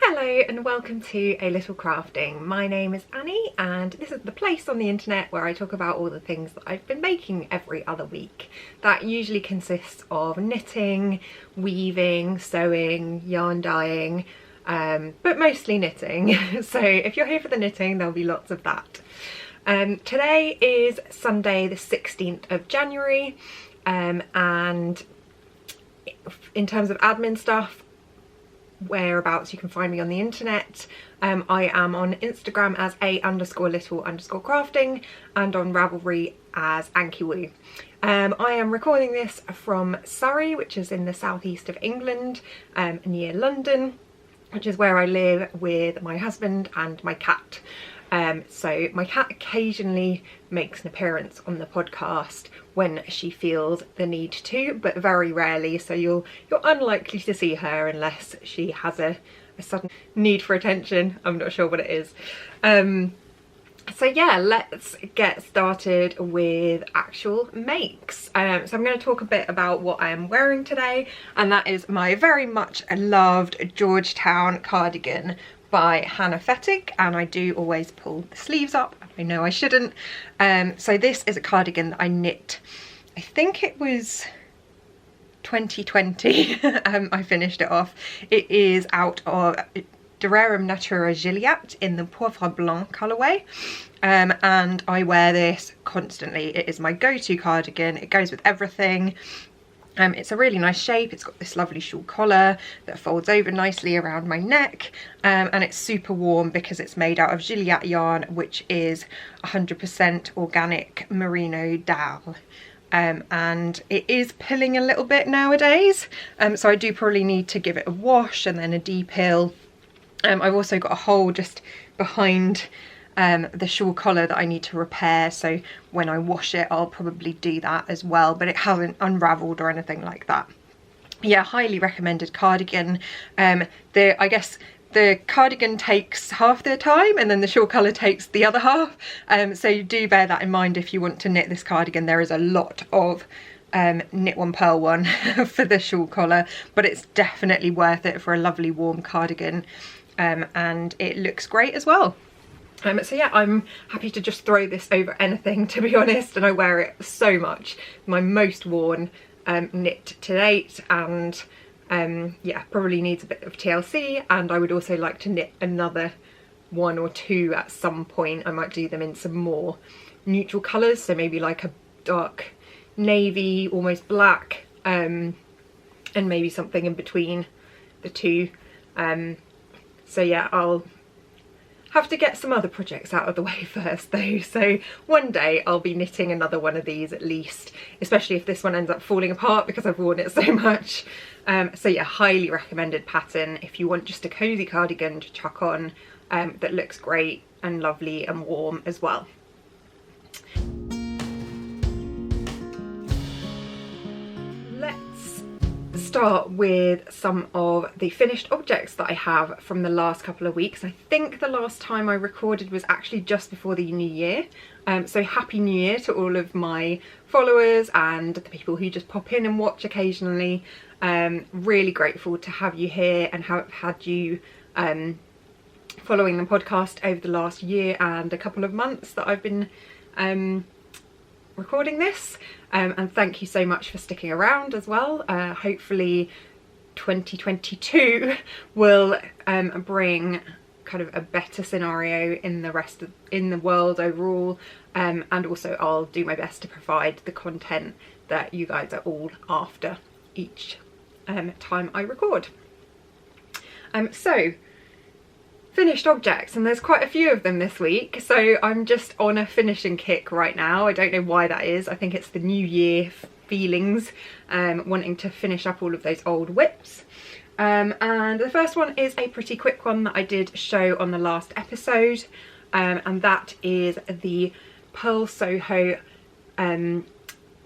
Hello and welcome to A Little Crafting. My name is Annie and this is the place on the internet where I talk about all the things that I've been making every other week. That usually consists of knitting, weaving, sewing, yarn dyeing, but mostly knitting. So if you're here for the knitting, there'll be lots of that. Today is Sunday the 16th of January and in terms of admin stuff, whereabouts you can find me on the internet, I am on Instagram as a_little_crafting and on Ravelry as Ankiwoo. I am recording this from Surrey, which is in the southeast of England, near London, which is where I live with my husband and my cat. So my cat occasionally makes an appearance on the podcast when she feels the need to, but very rarely, so you're unlikely to see her unless she has a sudden need for attention. I'm not sure what it is. So yeah, let's get started with actual makes. So I'm going to talk a bit about what I am wearing today, and that is my very much loved Georgetown cardigan by Hannah Fettig, and I do always pull the sleeves up. I know I shouldn't. So this is a cardigan that I knit, I think it was 2020. I finished it off. It is out of Dererum Natura Gilliatt in the Poivre Blanc colourway, and I wear this constantly. It is my go-to cardigan. It goes with everything. It's a really nice shape. It's got this lovely shawl collar that folds over nicely around my neck, and it's super warm because it's made out of Gilliatt yarn, which is 100% organic merino dal. And it is pilling a little bit nowadays, so I do probably need to give it a wash and then a depill. I've also got a hole just behind the shawl collar that I need to repair, so when I wash it I'll probably do that as well, but it hasn't unravelled or anything like that. Yeah, highly recommended cardigan. I guess the cardigan takes half the time and then the shawl colour takes the other half, so you do bear that in mind if you want to knit this cardigan. There is a lot of knit one purl one for the shawl collar, but it's definitely worth it for a lovely warm cardigan, and it looks great as well. So yeah, I'm happy to just throw this over anything, to be honest, and I wear it so much. My most worn knit to date, and yeah, probably needs a bit of TLC, and I would also like to knit another one or two at some point. I might do them in some more neutral colours, so maybe like a dark navy, almost black, and maybe something in between the two. So yeah, I'll have to get some other projects out of the way first though, so one day I'll be knitting another one of these at least, especially if this one ends up falling apart because I've worn it so much. So yeah, highly recommended pattern if you want just a cozy cardigan to chuck on, that looks great and lovely and warm as well. Start with some of the finished objects that I have from the last couple of weeks. I think the last time I recorded was actually just before the new year, so happy new year to all of my followers and the people who just pop in and watch occasionally. Really grateful to have you here and have had you following the podcast over the last year and a couple of months that I've been recording this, and thank you so much for sticking around as well. Hopefully 2022 will bring kind of a better scenario in the world overall, and also I'll do my best to provide the content that you guys are all after each time I record. So finished objects, and there's quite a few of them this week, so I'm just on a finishing kick right now. I don't know why that is. I think it's the new year feelings, wanting to finish up all of those old whips. And the first one is a pretty quick one that I did show on the last episode, and that is the Purl Soho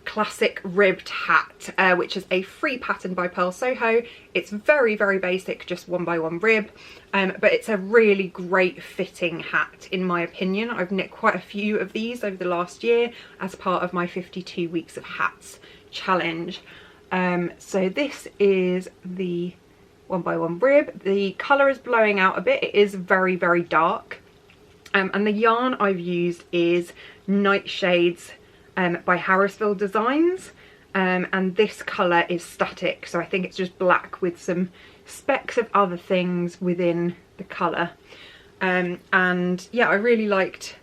classic ribbed hat, which is a free pattern by Purl Soho. It's very basic, just 1x1 rib, but it's a really great fitting hat in my opinion. I've knit quite a few of these over the last year as part of my 52 weeks of hats challenge. So this is the 1x1 rib. The colour is blowing out a bit. It is very, very dark. And the yarn I've used is Nightshades by Harrisville Designs. And this colour is static, so I think it's just black with some specks of other things within the colour. And yeah, I really liked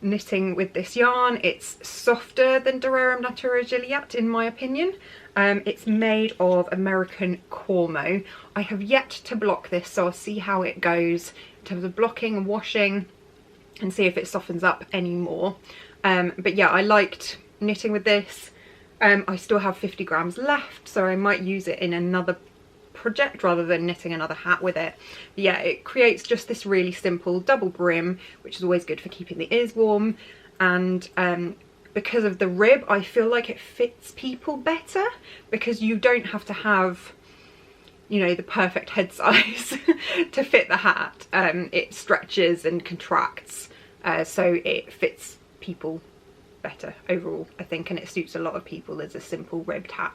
knitting with this yarn. It's softer than Dererum Natura Gilliatt in my opinion. It's made of American Cormo. I have yet to block this, so I'll see how it goes in terms of blocking and washing and see if it softens up anymore. But yeah, I liked knitting with this. I still have 50 grams left, so I might use it in another project rather than knitting another hat with it. But yeah, it creates just this really simple double brim, which is always good for keeping the ears warm. And because of the rib, I feel like it fits people better, because you don't have to have, you know, the perfect head size to fit the hat. It stretches and contracts, so it fits people better overall, I think, and it suits a lot of people as a simple ribbed hat.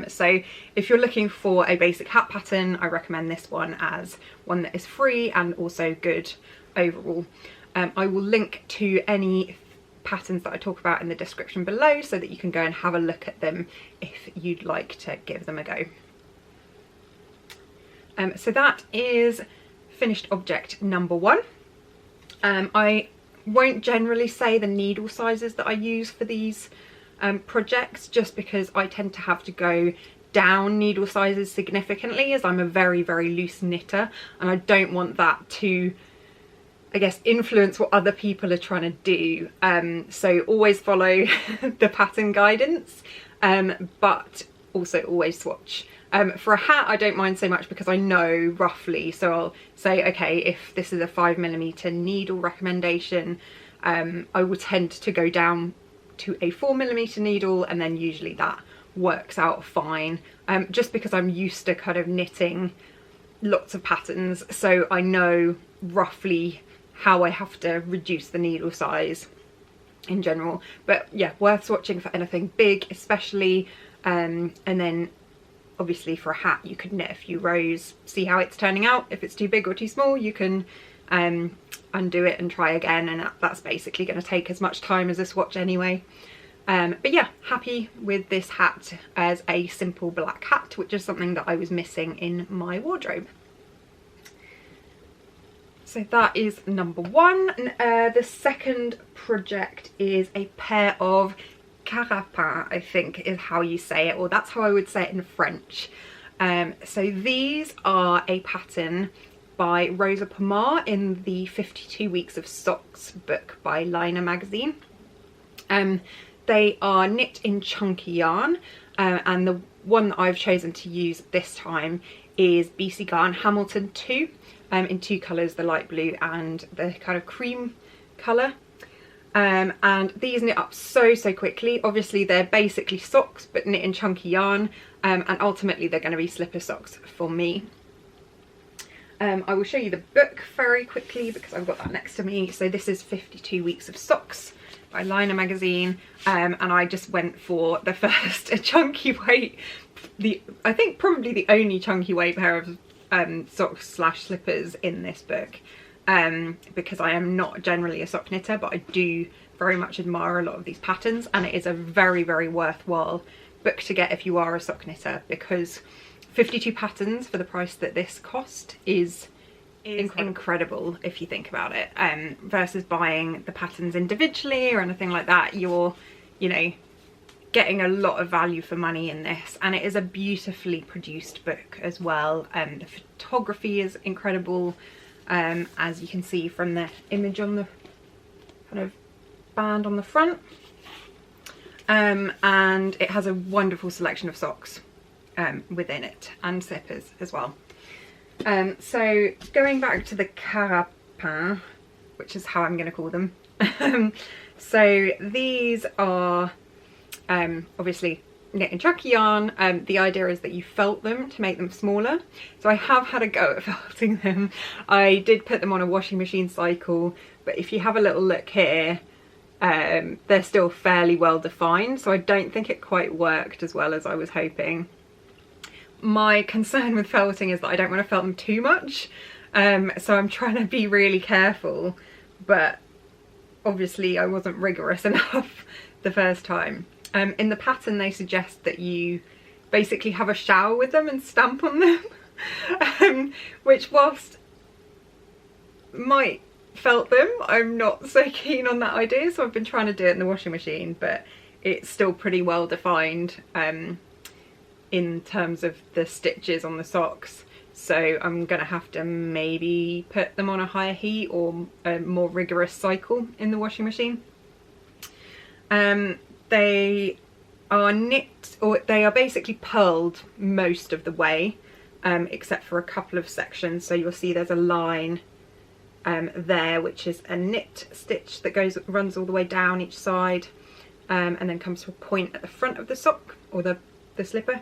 So if you're looking for a basic hat pattern, I recommend this one as one that is free and also good overall. I will link to any patterns that I talk about in the description below so that you can go and have a look at them if you'd like to give them a go. So that is finished object number 1. I won't generally say the needle sizes that I use for these projects, just because I tend to have to go down needle sizes significantly, as I'm a very, very loose knitter, and I don't want that to, I guess, influence what other people are trying to do. So always follow the pattern guidance, but also always swatch. For a hat, I don't mind so much because I know roughly, so I'll say, okay, if this is a 5mm needle recommendation, I will tend to go down to a 4mm needle, and then usually that works out fine, just because I'm used to kind of knitting lots of patterns, so I know roughly how I have to reduce the needle size in general. But yeah, worth swatching for anything big especially, and then obviously for a hat you could knit a few rows, see how it's turning out. If it's too big or too small, you can undo it and try again, and that's basically going to take as much time as a swatch anyway. But yeah, happy with this hat as a simple black hat, which is something that I was missing in my wardrobe. So that is number 1. The second project is a pair of Carapins, I think is how you say it, or that's how I would say it in French. So these are a pattern by Rosa Pomar in the 52 Weeks of Socks book by Liner magazine. They are knit in chunky yarn, and the one that I've chosen to use this time is BC Garn Hamilton 2, in 2 colours, the light blue and the kind of cream colour. And these knit up so quickly. Obviously they're basically socks but knit in chunky yarn, and ultimately they're going to be slipper socks for me. I will show you the book very quickly because I've got that next to me. So this is 52 Weeks of Socks by Liner magazine, and I just went for the first chunky weight, I think probably the only chunky weight pair of socks slash slippers in this book, because I am not generally a sock knitter, but I do very much admire a lot of these patterns, and it is a very, very worthwhile book to get if you are a sock knitter, because 52 patterns for the price that this cost is incredible if you think about it, versus buying the patterns individually or anything like that. You're, you know, getting a lot of value for money in this, and it is a beautifully produced book as well. The photography is incredible, as you can see from the image on the kind of band on the front, and it has a wonderful selection of socks within it, and slippers as well. So going back to the Carapins, which is how I'm going to call them, so these are obviously knit in chunky yarn. The idea is that you felt them to make them smaller, so I have had a go at felting them. I did put them on a washing machine cycle, but if you have a little look here, they're still fairly well defined, so I don't think it quite worked as well as I was hoping. my concern with felting is that I don't want to felt them too much, so I'm trying to be really careful, but obviously I wasn't rigorous enough the first time. In the pattern they suggest that you basically have a shower with them and stamp on them, which whilst might felt them, I'm not so keen on that idea, so I've been trying to do it in the washing machine, but it's still pretty well defined in terms of the stitches on the socks, so I'm gonna have to maybe put them on a higher heat or a more rigorous cycle in the washing machine. They are knit, or they are basically purled most of the way, except for a couple of sections. So you'll see there's a line there which is a knit stitch that runs all the way down each side, and then comes to a point at the front of the sock or the slipper.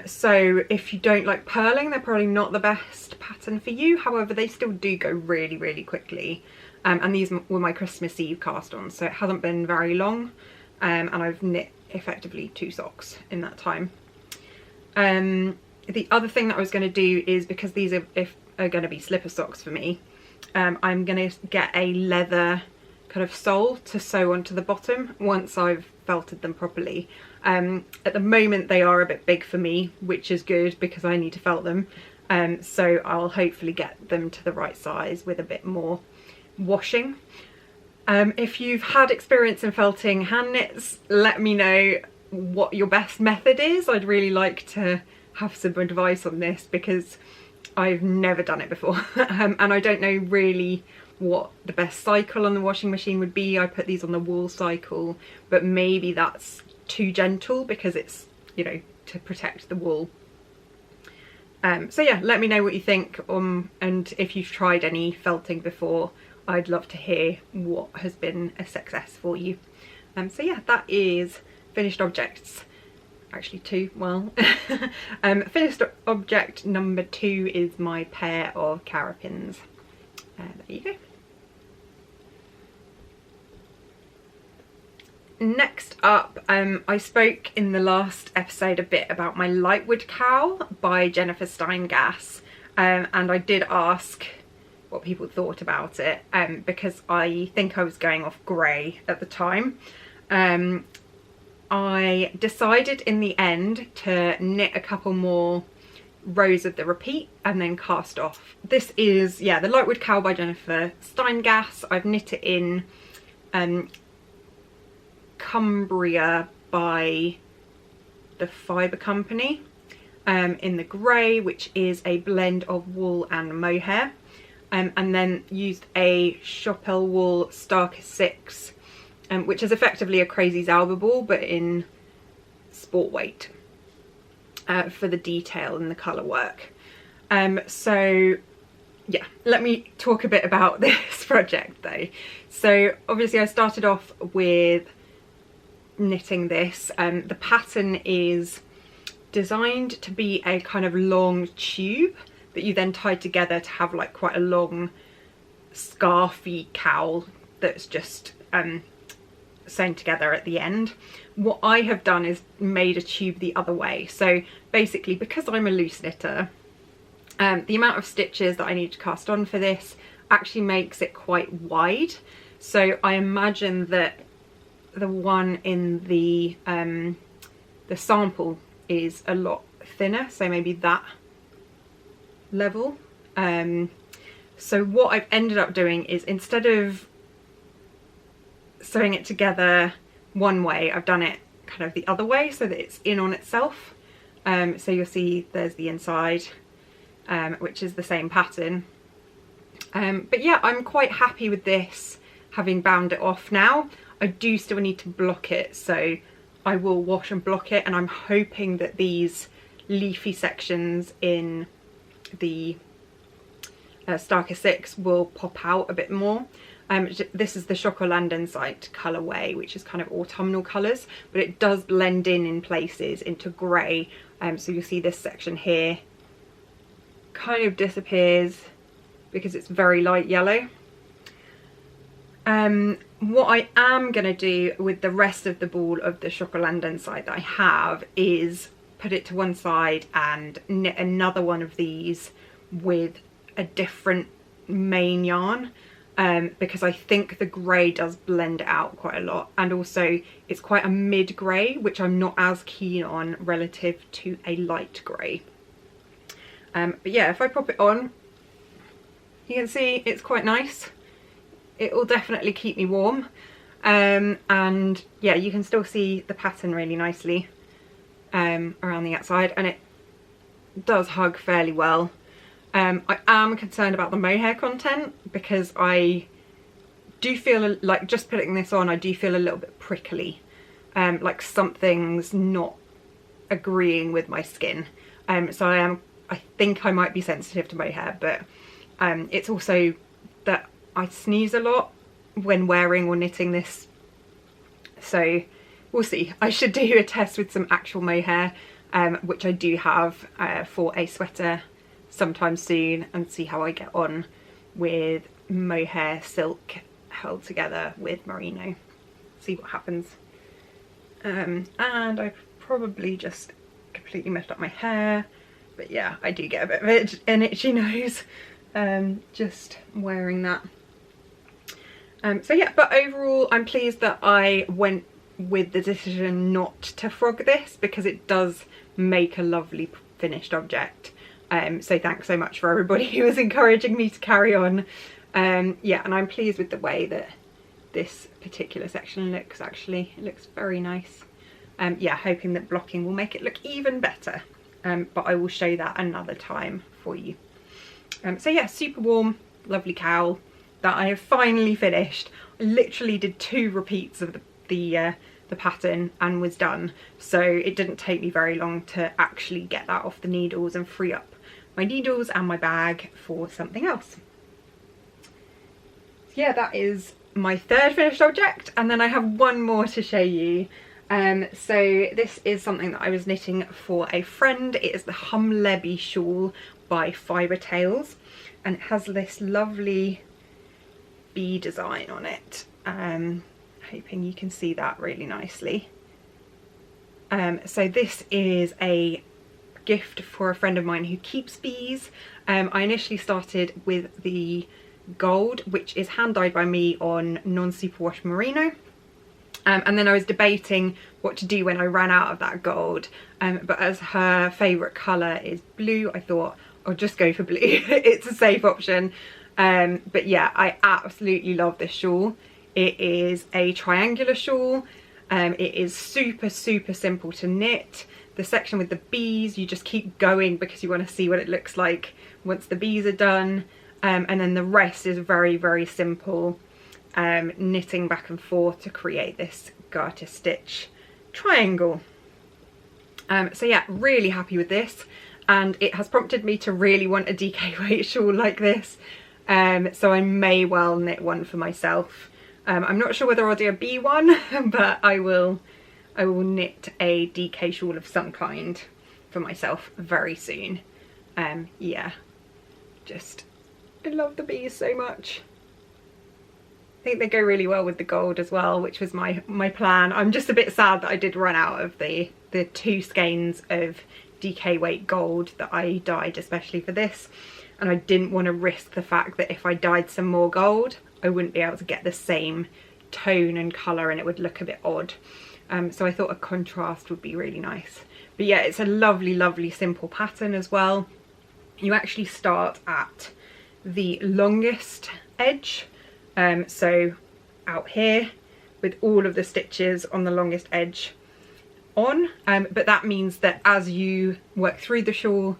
So if you don't like purling, they're probably not the best pattern for you. However, they still do go really, really quickly. And these were my Christmas Eve cast-ons, so it hasn't been very long, and I've knit effectively 2 socks in that time. The other thing that I was going to do is, because these are going to be slipper socks for me, I'm going to get a leather kind of sole to sew onto the bottom once I've felted them properly. At the moment they are a bit big for me, which is good because I need to felt them, so I'll hopefully get them to the right size with a bit more washing. If you've had experience in felting hand knits, let me know what your best method is. I'd really like to have some advice on this because I've never done it before, and I don't know really what the best cycle on the washing machine would be. I put these on the wool cycle, but maybe that's too gentle because it's, you know, to protect the wool. So yeah, let me know what you think, and if you've tried any felting before, I'd love to hear what has been a success for you. So yeah, that is finished objects. Actually 2, well. Finished object number 2 is my pair of Carapins. There you go. Next up, I spoke in the last episode a bit about my Lightwood Cowl by Jennifer Steingass, and I did ask what people thought about it, because I think I was going off grey at the time. I decided in the end to knit a couple more rows of the repeat and then cast off. This is, yeah, the Lightwood Cowl by Jennifer Steingass. I've knit it in Cumbria by the Fibre Company, in the grey, which is a blend of wool and mohair, and then used a Schoppel wool Starke 6, which is effectively a Crazy Zalba ball but in sport weight, for the detail and the colour work. So yeah, let me talk a bit about this project though. So obviously I started off with knitting this. The pattern is designed to be a kind of long tube that you then tie together to have like quite a long scarfy cowl that's just sewn together at the end. What I have done is made a tube the other way. So basically, because I'm a loose knitter, the amount of stitches that I need to cast on for this actually makes it quite wide. So I imagine that the one in the sample is a lot thinner, so maybe that level. So what I've ended up doing is, instead of sewing it together one way, I've done it kind of the other way so that it's in on itself. So you'll see there's the inside, which is the same pattern. But yeah, I'm quite happy with this, having bound it off now. I do still need to block it, so I will wash and block it, and I'm hoping that these leafy sections in the Starke 6 will pop out a bit more. This is the Chocolandensite colourway, which is kind of autumnal colours, but it does blend in places into grey. So you'll see this section here kind of disappears because it's very light yellow. What I am going to do with the rest of the ball of the Chocolandensite that I have is put it to one side and knit another one of these with a different main yarn, because I think the grey does blend it out quite a lot, and also it's quite a mid grey, which I'm not as keen on relative to a light grey. But yeah, if I pop it on, you can see it's quite nice. It will definitely keep me warm, and yeah, you can still see the pattern really nicely around the outside, and it does hug fairly well. I am concerned about the mohair content, because I do feel like, just putting this on, I do feel a little bit prickly, like something's not agreeing with my skin. So I think I might be sensitive to mohair, but it's also that I sneeze a lot when wearing or knitting this, so we'll see. I should do a test with some actual mohair, which I do have for a sweater sometime soon, and see how I get on with mohair silk held together with merino. See what happens. And I probably just completely messed up my hair, but yeah, I do get a bit of an itchy nose just wearing that. So yeah, but overall I'm pleased that I went with the decision not to frog this, because it does make a lovely finished object. So thanks so much for everybody who was encouraging me to carry on. Yeah, and I'm pleased with the way that this particular section looks. Actually, it looks very nice. Yeah, hoping that blocking will make it look even better, but I will show that another time for you. So yeah, super warm, lovely cowl that I have finally finished. I literally did 2 repeats of the pattern and was done, so it didn't take me very long to actually get that off the needles and free up my needles and my bag for something else. So yeah, that is my 3rd finished object, and then I have one more to show you. So this is something that I was knitting for a friend. It is the Humlebi Shawl by Fibre Tales, and it has this lovely bee design on it. Hoping you can see that really nicely. So this is a gift for a friend of mine who keeps bees. I initially started with the gold, which is hand dyed by me on non-superwash merino, and then I was debating what to do when I ran out of that gold, but as her favourite colour is blue, I thought I'll just go for blue. It's a safe option. But yeah, I absolutely love this shawl. It is a triangular shawl. It is super simple to knit. The section with the bees, you just keep going because you want to see what it looks like once the bees are done, and then the rest is very simple, knitting back and forth to create this garter stitch triangle. So yeah, really happy with this, and it has prompted me to really want a DK weight shawl like this, so I may well knit one for myself. I'm not sure whether I'll do a bee one, but I will knit a DK shawl of some kind for myself very soon. Yeah, I love the bees so much. I think they go really well with the gold as well, which was my plan. I'm just a bit sad that I did run out of the 2 skeins of DK weight gold that I dyed especially for this, and I didn't want to risk the fact that if I dyed some more gold I wouldn't be able to get the same tone and colour and it would look a bit odd. So I thought a contrast would be really nice. But yeah, it's a lovely simple pattern as well. You actually start at the longest edge, so out here with all of the stitches on the longest edge on, but that means that as you work through the shawl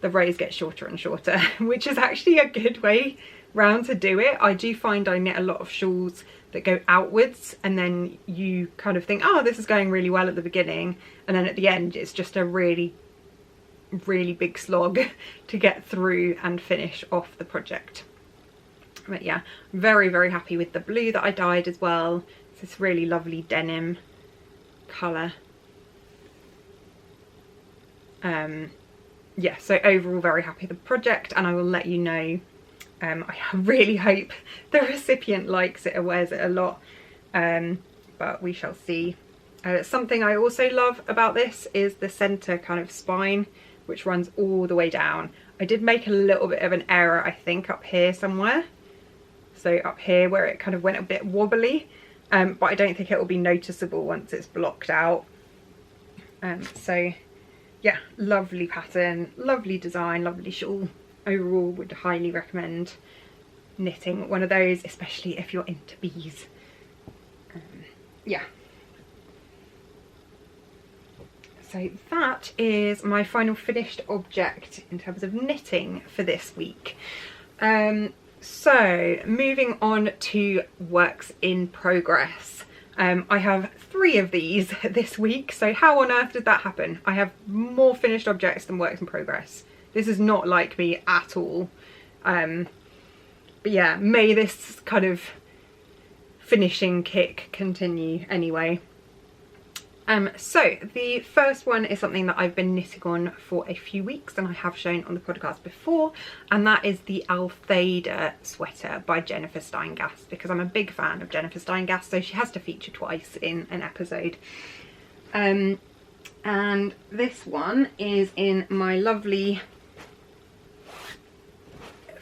the rows get shorter and shorter, which is actually a good way round to do it. I do find I knit a lot of shawls that go outwards and then you kind of think, oh, this is going really well at the beginning, and then at the end it's just a really big slog to get through and finish off the project. But yeah, very happy with the blue that I dyed as well. It's this really lovely denim colour. Yeah, so overall very happy with the project, and I will let you know. I really hope the recipient likes it or wears it a lot, but we shall see. Something I also love about this is the center kind of spine, which runs all the way down. I did make a little bit of an error, I think, up here somewhere. So up here where it kind of went a bit wobbly, but I don't think it will be noticeable once it's blocked out. So yeah, lovely pattern, lovely design, lovely shawl. Overall, would highly recommend knitting one of those, especially if you're into bees. Yeah. So that is my final finished object in terms of knitting for this week. So moving on to works in progress. I have 3 of these this week, so how on earth did that happen? I have more finished objects than works in progress. This is not like me at all. But yeah, may this kind of finishing kick continue anyway. So the first one is something that I've been knitting on for a few weeks and I have shown on the podcast before, and that is the Altheda sweater by Jennifer Steingass, because I'm a big fan of Jennifer Steingass, so she has to feature twice in an episode. And this one is in my lovely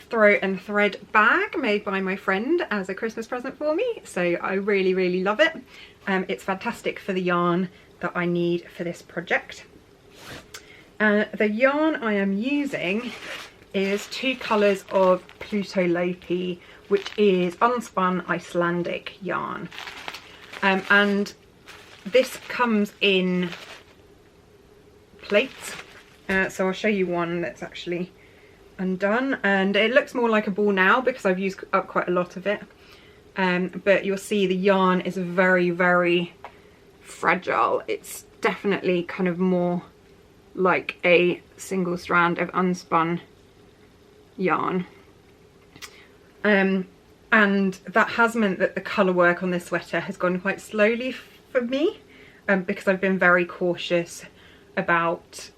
throat and thread bag made by my friend as a Christmas present for me, so I really love it. It's fantastic for the yarn that I need for this project. The yarn I am using is 2 colours of Plutolopi, which is unspun Icelandic yarn, and this comes in plates, so I'll show you one that's actually undone, and it looks more like a ball now because I've used up quite a lot of it. But you'll see the yarn is very fragile. It's definitely kind of more like a single strand of unspun yarn. And that has meant that the colour work on this sweater has gone quite slowly for me, because I've been very cautious about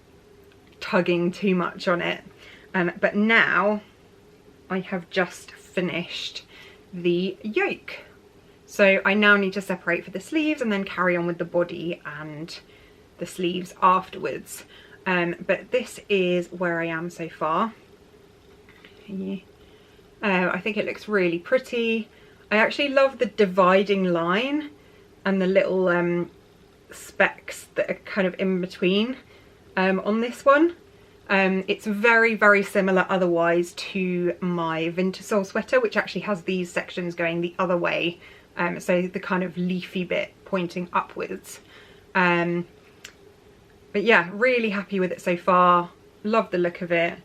tugging too much on it. But now I have just finished the yoke, so I now need to separate for the sleeves and then carry on with the body and the sleeves afterwards. But this is where I am so far. I think it looks really pretty. I actually love the dividing line and the little specks that are kind of in between on this one. It's very similar otherwise to my Wintersole sweater, which actually has these sections going the other way, so the kind of leafy bit pointing upwards. But yeah, really happy with it so far. Love the look of it.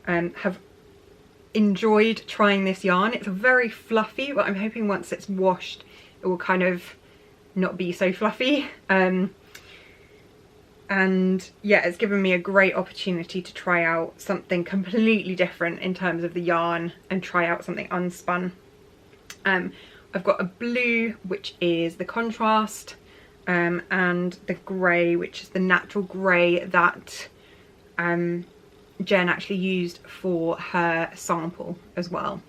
Have enjoyed trying this yarn. It's very fluffy, but I'm hoping once it's washed it will kind of not be so fluffy. And yeah, it's given me a great opportunity to try out something completely different in terms of the yarn and try out something unspun. I've got a blue, which is the contrast, and the grey, which is the natural grey that Jen actually used for her sample as well.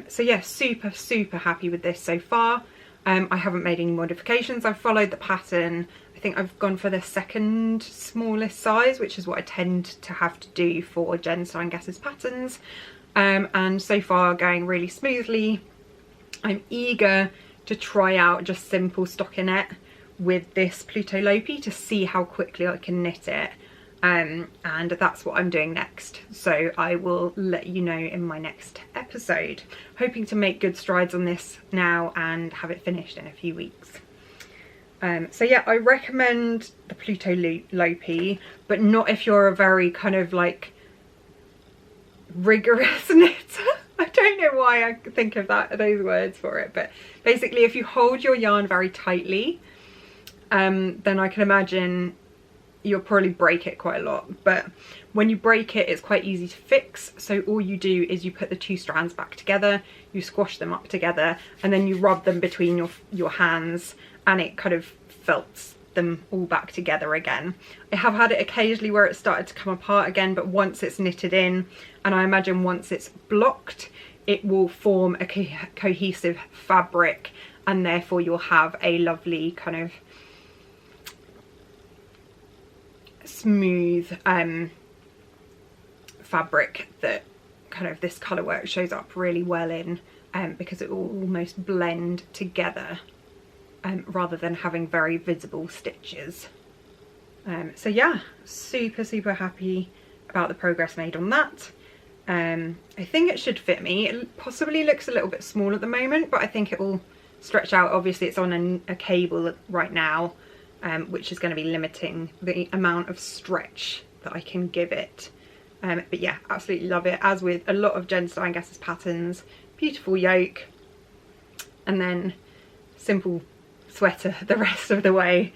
So yeah, super happy with this so far. I haven't made any modifications. I've followed the pattern. I think I've gone for the second smallest size, which is what I tend to have to do for Jen Steingass's patterns, and so far going really smoothly. I'm eager to try out just simple stockinette with this Plutolopi to see how quickly I can knit it, and that's what I'm doing next, so I will let you know in my next episode. Hoping to make good strides on this now and have it finished in a few weeks. So yeah, I recommend the Plutolopi, but not if you're a very kind of like rigorous knitter. I don't know why I think of those words for it, but basically if you hold your yarn very tightly, then I can imagine you'll probably break it quite a lot. But when you break it, it's quite easy to fix. So all you do is you put the 2 strands back together, you squash them up together, and then you rub them between your hands, and it kind of felts them all back together again. I have had it occasionally where it started to come apart again, but once it's knitted in, and I imagine once it's blocked, it will form a cohesive fabric, and therefore you'll have a lovely kind of smooth fabric that kind of this colour work shows up really well in, because it will almost blend together rather than having very visible stitches. So yeah, super happy about the progress made on that. I think it should fit me. It possibly looks a little bit small at the moment, but I think it will stretch out. Obviously it's on a cable right now, which is going to be limiting the amount of stretch that I can give it. But yeah, absolutely love it. As with a lot of Jen Steingass's patterns, beautiful yoke, and then simple sweater the rest of the way.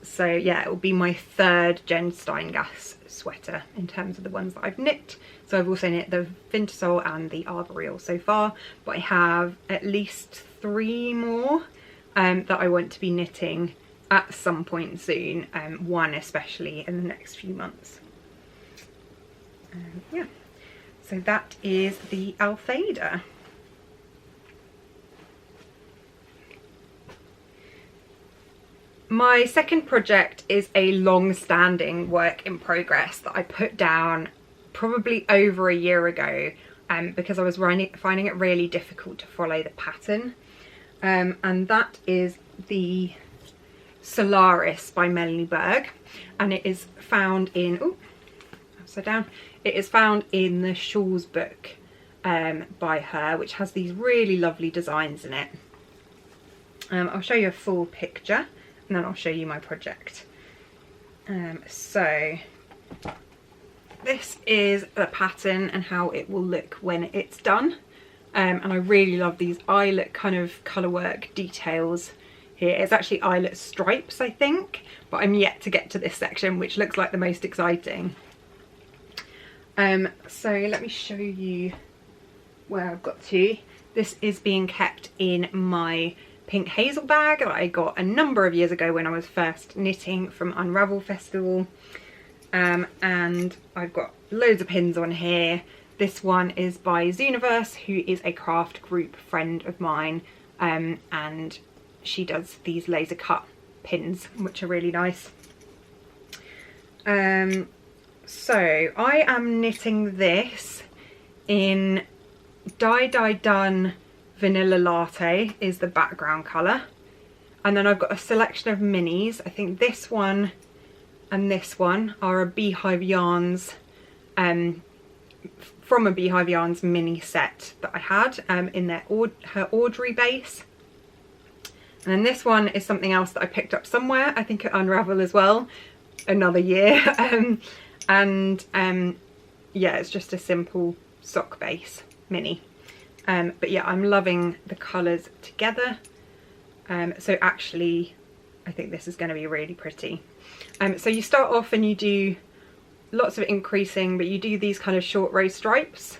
So yeah, it will be my third Jen Steingass sweater in terms of the ones that I've knit. So I've also knit the Vintersole and the Arboreal so far, but I have at least 3 more that I want to be knitting at some point soon, one especially in the next few months. Yeah, so that is the Altheda. My second project is a long-standing work in progress that I put down probably over a year ago, because I was finding it really difficult to follow the pattern, and that is the Solaris by Melanie Berg, and it is found in, oh, upside down, it is found in the Shawls book by her, which has these really lovely designs in it. I'll show you a full picture and then I'll show you my project. So this is the pattern and how it will look when it's done, and I really love these eyelet kind of colour work details here. It's actually eyelet stripes, I think, but I'm yet to get to this section, which looks like the most exciting. So let me show you where I've got to. This is being kept in my pink hazel bag that I got a number of years ago when I was first knitting from Unravel Festival, and I've got loads of pins on here. This one is by Zooniverse, who is a craft group friend of mine, and she does these laser cut pins, which are really nice. So I am knitting this in Dye Done Vanilla Latte is the background colour, and then I've got a selection of minis. I think this one and this one are a Beehive Yarns, from a Beehive Yarns mini set that I had in her Audrey base. And then this one is something else that I picked up somewhere, I think at Unravel as well, another year. Yeah, it's just a simple sock base mini. But yeah, I'm loving the colours together. So actually, I think this is going to be really pretty. So you start off and you do lots of increasing, but you do these kind of short row stripes.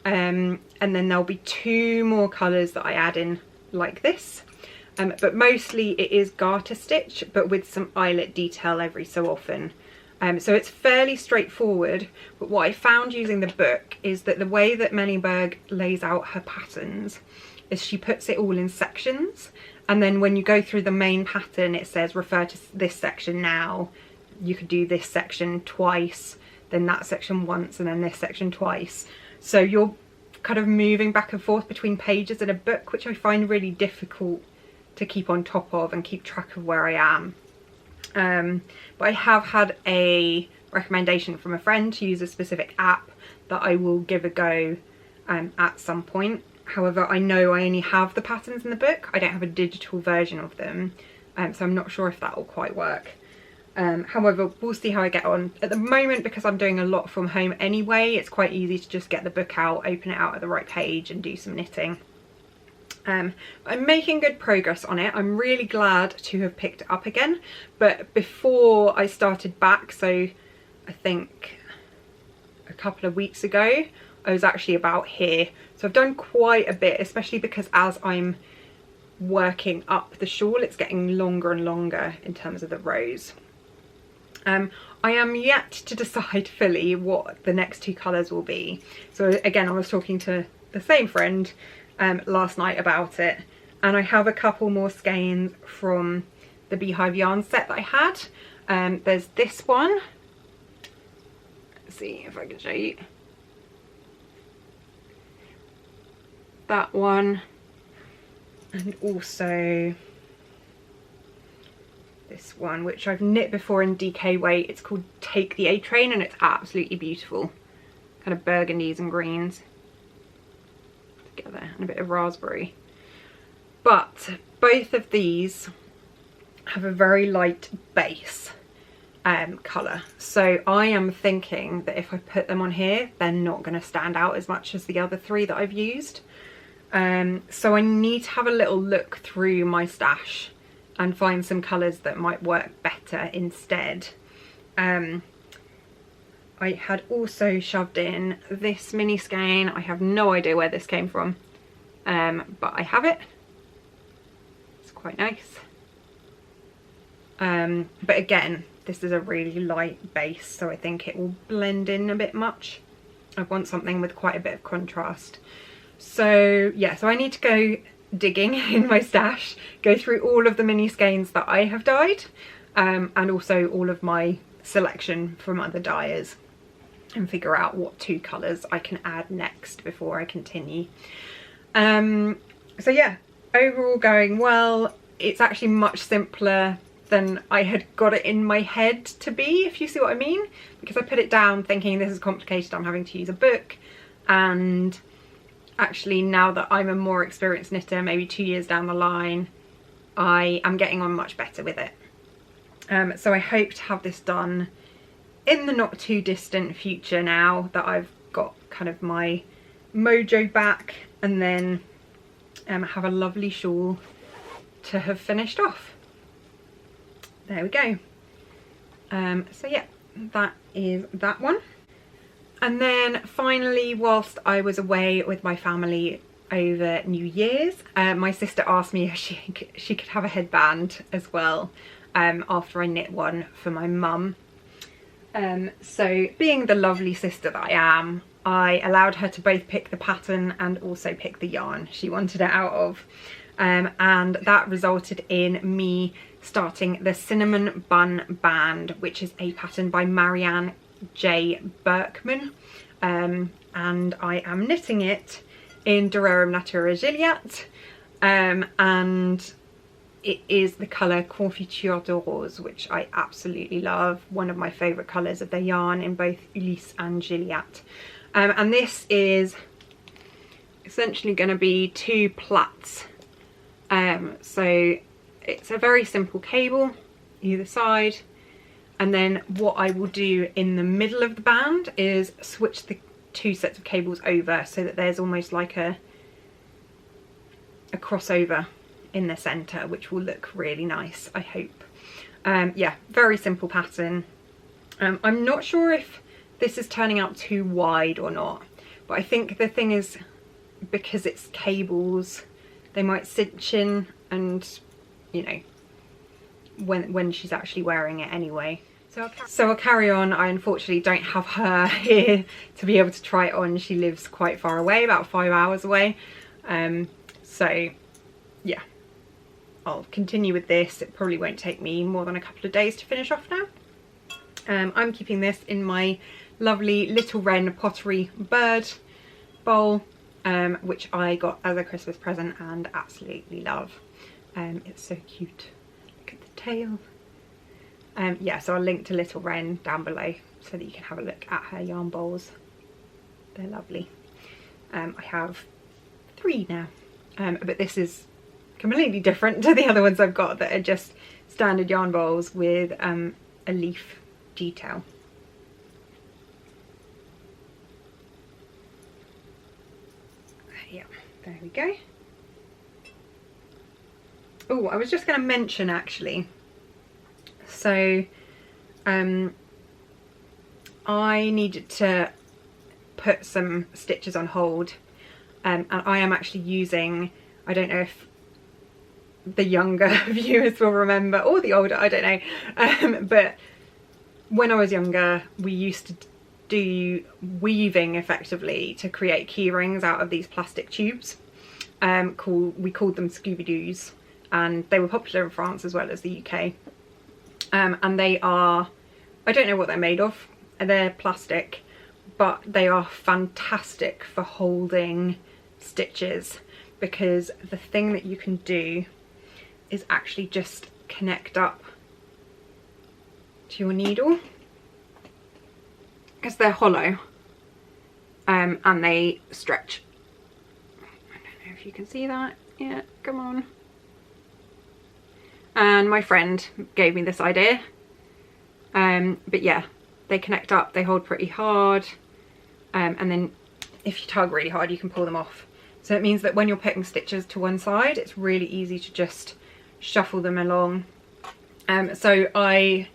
And then there'll be 2 more colours that I add in like this. But mostly it is garter stitch, but with some eyelet detail every so often. So it's fairly straightforward, but what I found using the book is that the way that Melanie Berg lays out her patterns is she puts it all in sections, and then when you go through the main pattern it says refer to this section now. You could do this section twice, then that section once, and then this section twice. So you're kind of moving back and forth between pages in a book, which I find really difficult to keep on top of and keep track of where I am. But I have had a recommendation from a friend to use a specific app that I will give a go at some point. However, I know I only have the patterns in the book. I don't have a digital version of them, so I'm not sure if that will quite work. However, we'll see how I get on. At the moment, because I'm doing a lot from home anyway, it's quite easy to just get the book out, open it out at the right page and do some knitting. I'm making good progress on it. I'm really glad to have picked it up again, but before I started back, so I think a couple of weeks ago, I was actually about here. So I've done quite a bit, especially because as I'm working up the shawl, it's getting longer and longer in terms of the rows. I am yet to decide fully what the next 2 colours will be. So again, I was talking to the same friend last night about it, And I have a couple more skeins from the Beehive yarn set that I had. There's this one. Let's see if I can show you. That one. And also this one, which I've knit before in DK weight. It's called Take the A Train, and it's absolutely beautiful. Kind of burgundies and greens together, and a bit of raspberry. But both of these have a very light base colour. So I am thinking that if I put them on here, they're not going to stand out as much as the other three that I've used. So I need to have a little look through my stash and find some colours that might work better instead. I had also shoved in this mini skein. I have no idea where this came from, but I have it. It's quite nice. But again, this is a really light base, so I think it will blend in a bit much. I want something with quite a bit of contrast. So yeah, so I need to go digging in my stash, go through all of the mini skeins that I have dyed, and also all of my selection from other dyers, and figure out what two colours I can add next before I continue. So yeah, overall going well. It's actually much simpler than I had got it in my head to be, if you see what I mean, because I put it down thinking this is complicated, I'm having to use a book, and actually now that I'm a more experienced knitter, maybe 2 years down the line, I am getting on much better with it. So I hope to have this done in the not too distant future now that I've got kind of my mojo back, and then have a lovely shawl to have finished off. There we go. So yeah, that is that one. And then finally, whilst I was away with my family over New Year's, my sister asked me if she could have a headband as well, after I knit one for my mum. So being the lovely sister that I am, I allowed her to both pick the pattern and also pick the yarn she wanted it out of. And that resulted in me starting the Cinnamon Bun Band, which is a pattern by Marianne-j-bjerkman, and I am knitting it in Dererum Natura Gilliatt, and it is the colour Confiture de Rose, which I absolutely love, one of my favourite colours of their yarn in both Ulysse and Gilliatt. And this is essentially going to be 2 plaits. So it's a very simple cable either side, and then what I will do in the middle of the band is switch the 2 sets of cables over so that there's almost like a crossover in the centre, which will look really nice, I hope. Yeah, very simple pattern. I'm not sure if this is turning out too wide or not, but I think the thing is, because it's cables, they might cinch in, and you know, when she's actually wearing it anyway. So I'll carry on. I unfortunately don't have her here to be able to try it on. She lives quite far away, about 5 hours away. So yeah, I'll continue with this. It probably won't take me more than a couple of days to finish off now. I'm keeping this in my lovely Little Wren pottery bird bowl, which I got as a Christmas present and absolutely love. It's so cute. Look at the tail. Yeah, so I'll link to Little Wren down below so that you can have a look at her yarn bowls. They're lovely. I have 3 now, but this is completely different to the other ones I've got that are just standard yarn bowls with a leaf detail. Yeah, there we go. Oh, I was just going to mention actually, so I needed to put some stitches on hold, and I am actually using, I don't know if the younger viewers will remember, or the older, I don't know, but when I was younger we used to do weaving effectively to create key rings out of these plastic tubes, we called them Scooby-Doos, and they were popular in France as well as the UK. And they are, I don't know what they're made of, they're plastic, but they are fantastic for holding stitches, because the thing that you can do is actually just connect up to your needle, because they're hollow, and they stretch. I don't know if you can see that. Yeah, come on. And my friend gave me this idea, but yeah, they connect up, they hold pretty hard, and then if you tug really hard you can pull them off. So it means that when you're putting stitches to one side, it's really easy to just shuffle them along. So I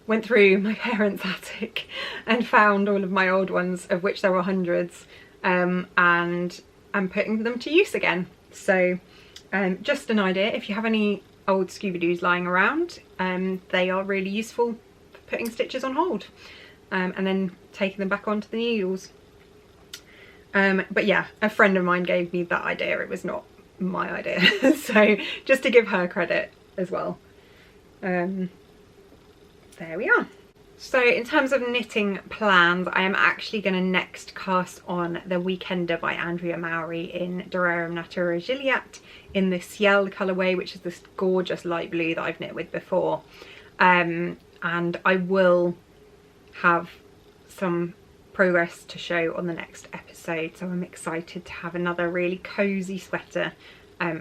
went through my parents' attic and found all of my old ones, of which there were hundreds, and I'm putting them to use again. So just an idea, if you have any old Scooby-Doos lying around, they are really useful for putting stitches on hold, and then taking them back onto the needles. But yeah, a friend of mine gave me that idea, it was not my idea. So just to give her credit as well. There we are. So in terms of knitting plans, I am actually going to next cast on the Weekender by Andrea Mowry in Dererum Natura Gilliatt in the Ciel colourway, which is this gorgeous light blue that I've knit with before. And I will have some progress to show on the next episode, so I'm excited to have another really cosy sweater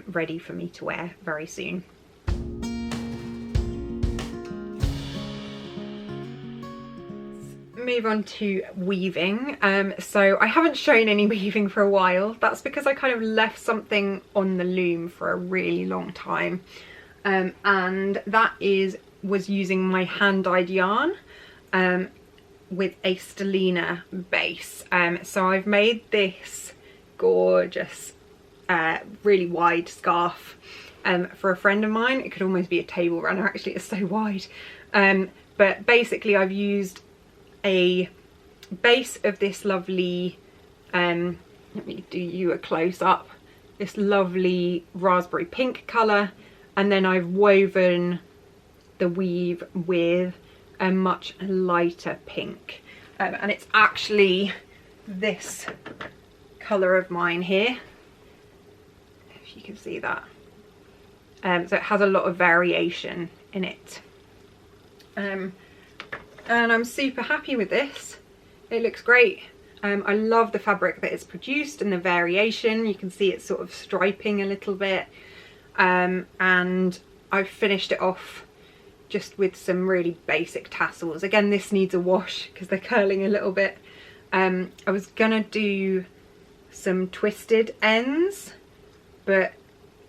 ready for me to wear very soon. Move on to weaving. So I haven't shown any weaving for a while. That's because I kind of left something on the loom for a really long time, and that was using my hand-dyed yarn with a stellina base. So I've made this gorgeous really wide scarf for a friend of mine. It could almost be a table runner, actually, it's so wide. But basically I've used a base of this lovely, let me do you a close-up, this lovely raspberry pink colour, and then I've woven the weave with a much lighter pink, and it's actually this colour of mine here, if you can see that. So it has a lot of variation in it, and I'm super happy with this. It looks great. I love the fabric that it's produced and the variation. You can see it's sort of striping a little bit, and I've finished it off just with some really basic tassels. Again, this needs a wash because they're curling a little bit. I was gonna do some twisted ends, but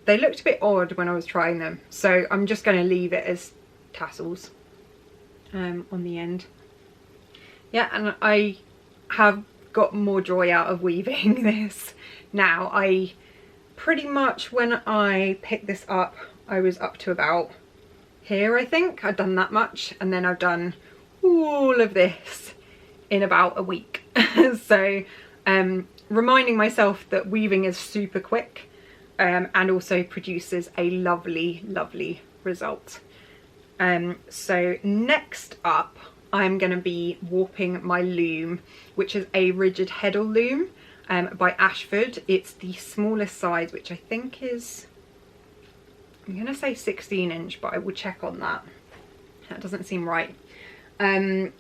they looked a bit odd when I was trying them, so I'm just gonna leave it as tassels on the end. Yeah, and I have got more joy out of weaving this now. I pretty much, when I picked this up, I was up to about here, I think. I've done that much, and then I've done all of this in about a week. So reminding myself that weaving is super quick, and also produces a lovely, lovely result. So next up, I'm going to be warping my loom, which is a rigid heddle loom by Ashford. It's the smallest size, which I think is, I'm going to say 16 inch, but I will check on that. That doesn't seem right. I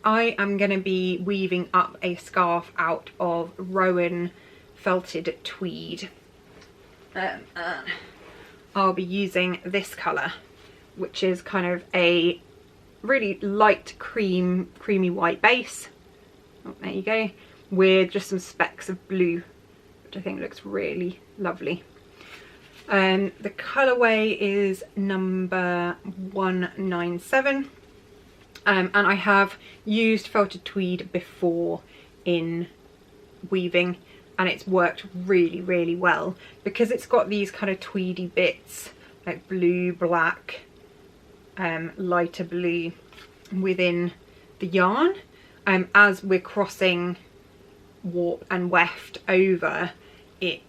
am going to be weaving up a scarf out of Rowan felted tweed. I'll be using this colour, which is kind of a really light creamy white base. Oh, there you go, with just some specks of blue, which I think looks really lovely. The colourway is number 197, and I have used felted tweed before in weaving, and it's worked really, really well because it's got these kind of tweedy bits like blue, black, lighter blue within the yarn. As we're crossing warp and weft over, it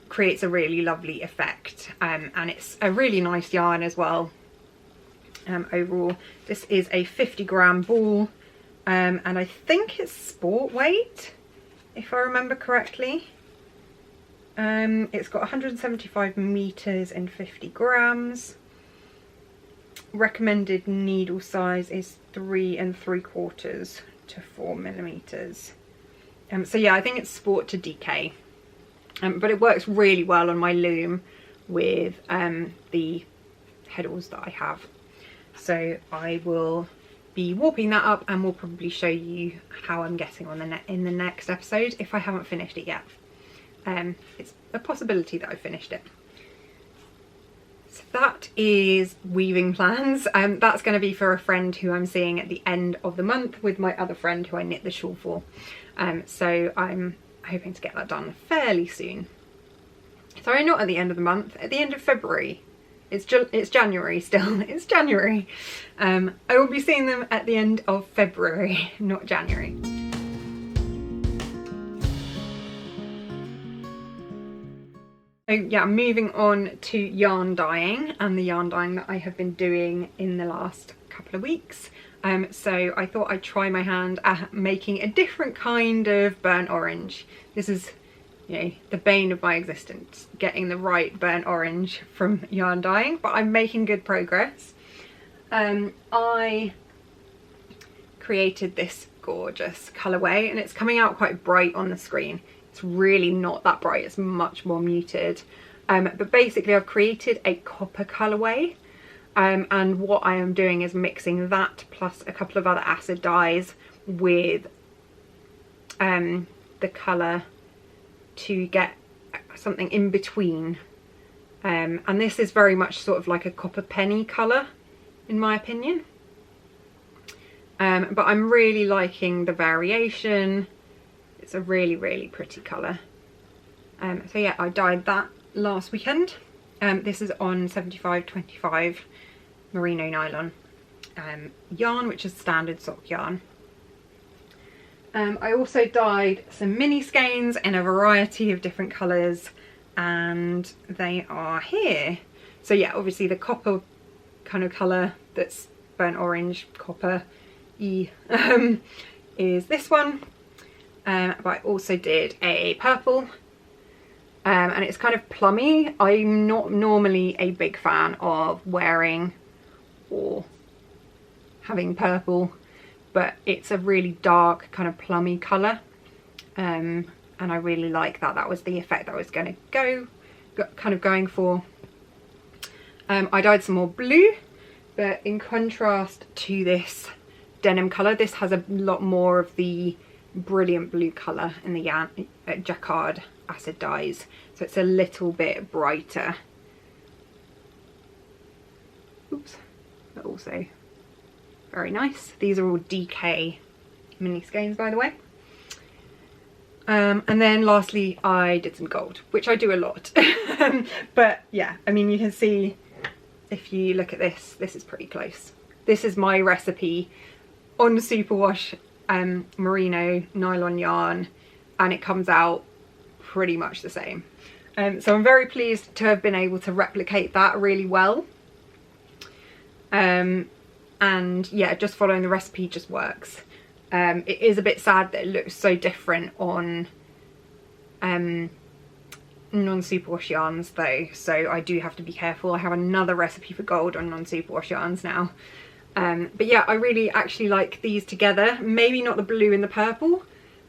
creates a really lovely effect, and it's a really nice yarn as well. Overall, this is a 50-gram ball, and I think it's sport weight, if I remember correctly. It's got 175 meters and 50 grams. Recommended needle size is 3 3/4 to 4 millimeters. So yeah, I think it's sport to DK, but it works really well on my loom with the heddles that I have. So I will be warping that up, and we'll probably show you how I'm getting on in the next episode if I haven't finished it yet. It's a possibility that I finished it. So that is weaving plans. That's going to be for a friend who I'm seeing at the end of the month with my other friend who I knit the shawl for. So I'm hoping to get that done fairly soon. Sorry, not at the end of the month, at the end of February. It's January still, it's January. I will be seeing them at the end of February, not January. So yeah, moving on to yarn dyeing, and the yarn dyeing that I have been doing in the last couple of weeks. So I thought I'd try my hand at making a different kind of burnt orange. This is, you know, the bane of my existence, getting the right burnt orange from yarn dyeing, but I'm making good progress. I created this gorgeous colourway, and it's coming out quite bright on the screen. It's really not that bright, it's much more muted. But basically I've created a copper colourway, and what I am doing is mixing that plus a couple of other acid dyes with the colour to get something in between, and this is very much sort of like a copper penny colour in my opinion, but I'm really liking the variation. It's a really pretty colour. So yeah, I dyed that last weekend. This is on 75/25 merino nylon yarn, which is standard sock yarn. I also dyed some mini skeins in a variety of different colours, and they are here. So yeah, obviously the copper kind of colour that's burnt orange, copper-y, is this one. But I also did a purple, and it's kind of plummy. I'm not normally a big fan of wearing or having purple, but it's a really dark kind of plummy colour, and I really like that. That was the effect I was going to going for. I dyed some more blue, but in contrast to this denim colour, this has a lot more of the brilliant blue colour in the jacquard acid dyes, so it's a little bit brighter. Oops, but also very nice. These are all DK mini skeins, by the way. And then lastly I did some gold, which I do a lot. But yeah, I mean, you can see if you look at this, this is pretty close. This is my recipe on superwash merino nylon yarn, and it comes out pretty much the same. So I'm very pleased to have been able to replicate that really well. And yeah, just following the recipe just works. It is a bit sad that it looks so different on non-superwash yarns though, so I do have to be careful. I have another recipe for gold on non-superwash yarns now. But yeah, I really actually like these together. Maybe not the blue and the purple,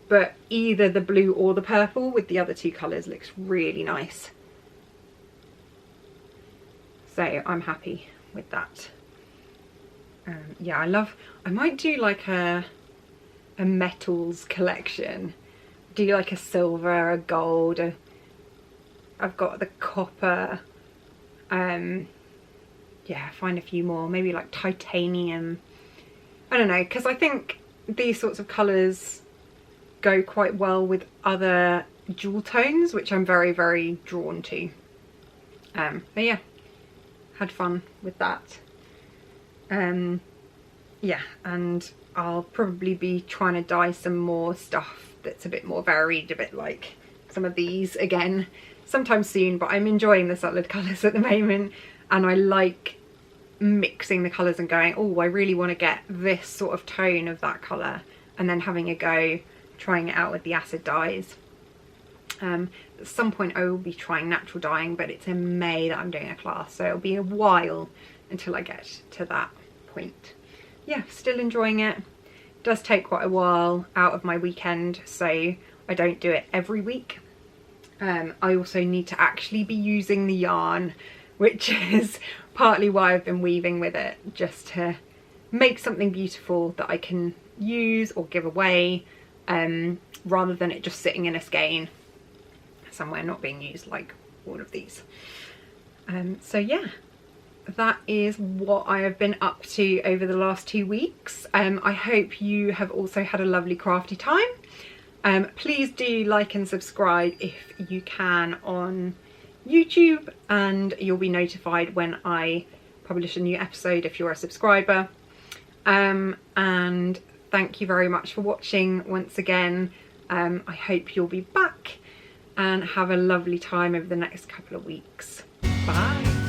but either the blue or the purple with the other two colours looks really nice. So I'm happy with that. Yeah, I might do like a metals collection. Do like a silver, a gold, I've got the copper, yeah, find a few more, maybe like titanium. I don't know, because I think these sorts of colours go quite well with other jewel tones, which I'm very drawn to. But yeah, had fun with that. Yeah, and I'll probably be trying to dye some more stuff that's a bit more varied, a bit like some of these again. sometime soon, but I'm enjoying the solid colours at the moment, and I like mixing the colours and going, oh, I really want to get this sort of tone of that colour, and then having a go trying it out with the acid dyes. At some point I will be trying natural dyeing, but it's in May that I'm doing a class, so it'll be a while until I get to that point. Yeah, still enjoying it. It does take quite a while out of my weekend, so I don't do it every week. I also need to actually be using the yarn, which is partly why I've been weaving with it, just to make something beautiful that I can use or give away, rather than it just sitting in a skein somewhere not being used, like all of these. So yeah, that is what I have been up to over the last 2 weeks. I hope you have also had a lovely crafty time. Please do like and subscribe if you can on YouTube, and you'll be notified when I publish a new episode if you're a subscriber. And thank you very much for watching once again. I hope you'll be back and have a lovely time over the next couple of weeks. Bye.